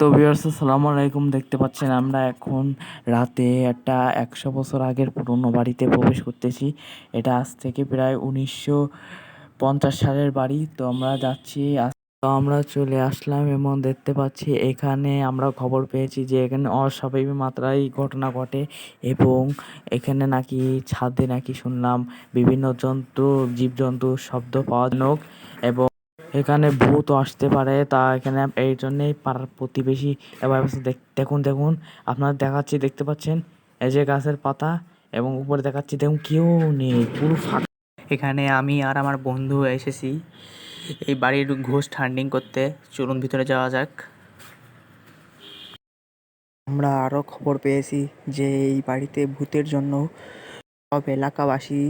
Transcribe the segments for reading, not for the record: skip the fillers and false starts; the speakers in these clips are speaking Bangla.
তো ভিউয়ার্স আসসালামু আলাইকুম। দেখতে পাচ্ছেন আমরা এখন রাতে একটা 100 বছর আগের পুরনো বাড়িতে প্রবেশ করতেছি। এটা আজ থেকে প্রায় 1950 সালের বাড়ি। তো আমরা যাচ্ছি তো আমরা চলে আসলাম এবং দেখতে পাচ্ছি এখানে আমরা খবর পেয়েছি যে এখানে অস্বাভাবিক মাত্রায় ঘটনা ঘটে এবং এখানে নাকি ছাদে নাকি শুনলাম বিভিন্ন জন্তু জীবজন্তুর শব্দ পাওয়া যায় এবং এখানে ভূতও আসতে পারে। তা এখানে এই জন্যেই পাড়ার প্রতিবেশী এবার দেখুন দেখুন আপনারা দেখাচ্ছি, দেখতে পাচ্ছেন এই যে গাছের পাতা এবং উপরে দেখাচ্ছি দেখুন কেউ নেই, পুরো ফাঁকা। এখানে আমি আর আমার বন্ধু এসেছি এই বাড়ির ঘোস্ট হান্টিং করতে। চলুন ভিতরে যাওয়া যাক। আমরা আরও খবর পেয়েছি যে এই বাড়িতে ভূতের জন্য সব এলাকাবাসী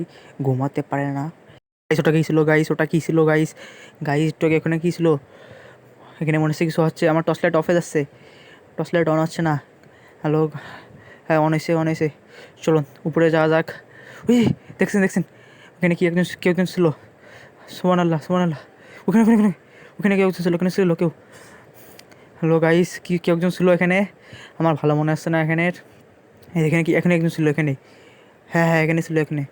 ঘুমাতে পারে না। ওটা কী ছিল গাইস? ওটা কী ছিল গাইস? গাইসটাকে এখানে কী ছিল? এখানে মনে হচ্ছে কিছু হচ্ছে। আমার টর্চ লাইট অফ হয়ে যাচ্ছে, টর্চ লাইট অন হচ্ছে না। হ্যালো, হ্যাঁ অন হয়েছে। চলুন উপরে যাওয়া যাক। ওই দেখছেন ওখানে কি কেউ একজন ছিল। সুবহানাল্লাহ। ওখানে ওখানে ওখানে ওখানে কেউ ছিল, কেউ। হ্যালো গাইস, কেউ একজন ছিল এখানে। আমার ভালো মনে আসছে না এখানের। এখানে এখানে একজন ছিল এখানে। হ্যাঁ এখানে ছিল এখানে।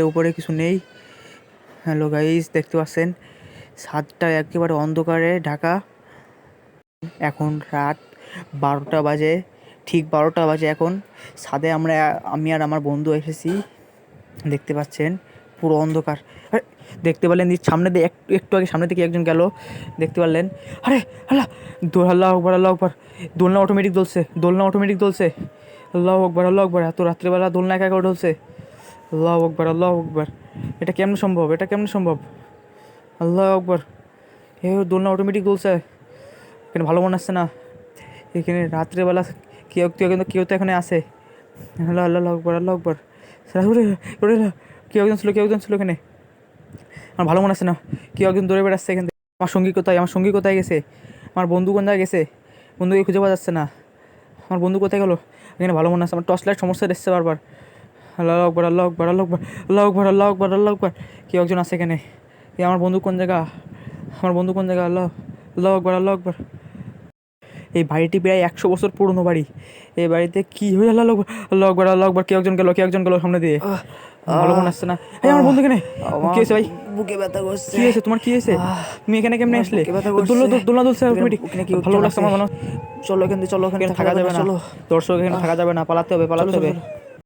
উপরে কিছু নেই। হ্যালো গাইস, দেখতে পাচ্ছেন ছাদটা একেবারে অন্ধকারে ঢাকা। এখন রাত 12টা বাজে, ঠিক 12টা বাজে এখন। ছাদে আমি আর আমার বন্ধু এসেছি। দেখতে পাচ্ছেন পুরো অন্ধকার। দেখতে পারলেন সামনে দিয়ে একটু আগে সামনে থেকে একজন গেল, দেখতে পারলেন। আরে আল্লাহ, আল্লাহ আকবার। দোলনা অটোমেটিক দোলছে। আল্লাহ আকবার। এত রাত্রেবেলা দোলনা একা ঢলছে। আল্লাহ আকবার। এটা কেমন সম্ভব? আল্লাহ আকবার। দোলনা অটোমেটিক দোলছে। এখানে ভালো মনে আসছে না। এখানে রাত্রেবেলা কেউ তো এখানে আসে। আল্লাহ আকবার। কেউ একজন ছিল এখানে। আমার ভালো মনে আসছে না। কেউ একজন দৌড়ে বেড়াচ্ছে এখান থেকে। আমার সঙ্গী কোথায় গেছে? আমার বন্ধু কোন জায়গায় গেছে? বন্ধুকে খুঁজে পাওয়া যাচ্ছে না। আমার বন্ধু কোথায় গেলো? এখানে ভালো মনে আসছে। আমার টর্চ লাইট সমস্যা এসছে বারবার। আল্লাহ আকবার। কেউ একজন আছে এখানে। আমার বন্ধু কোন জায়গা? আল্লাহ আকবার। এই বাড়িটি প্রায় 100 বছর পুরনো বাড়ি। এই বাড়িতে কি হয়ে আল্লাহ আকবার। কেউ একজন গেল সামনে দিয়ে। ভালো মনে আসছে না। আমার বন্ধু এখানে। কি হয়েছে ভাই? বুকে ব্যথা করছে। কি হয়েছে তোমার? তুমি এখানে কেমনে আসলে? বুকে ব্যথা করছে। দোলনা দুলছে অটোমেটিক। ওখানে কি ভালো লাগছে আমার মনে। চলো এখানে এখানে থাকা যাবে না। চলো দর্শক এখানে থাকা যাবে না, পালাতে হবে।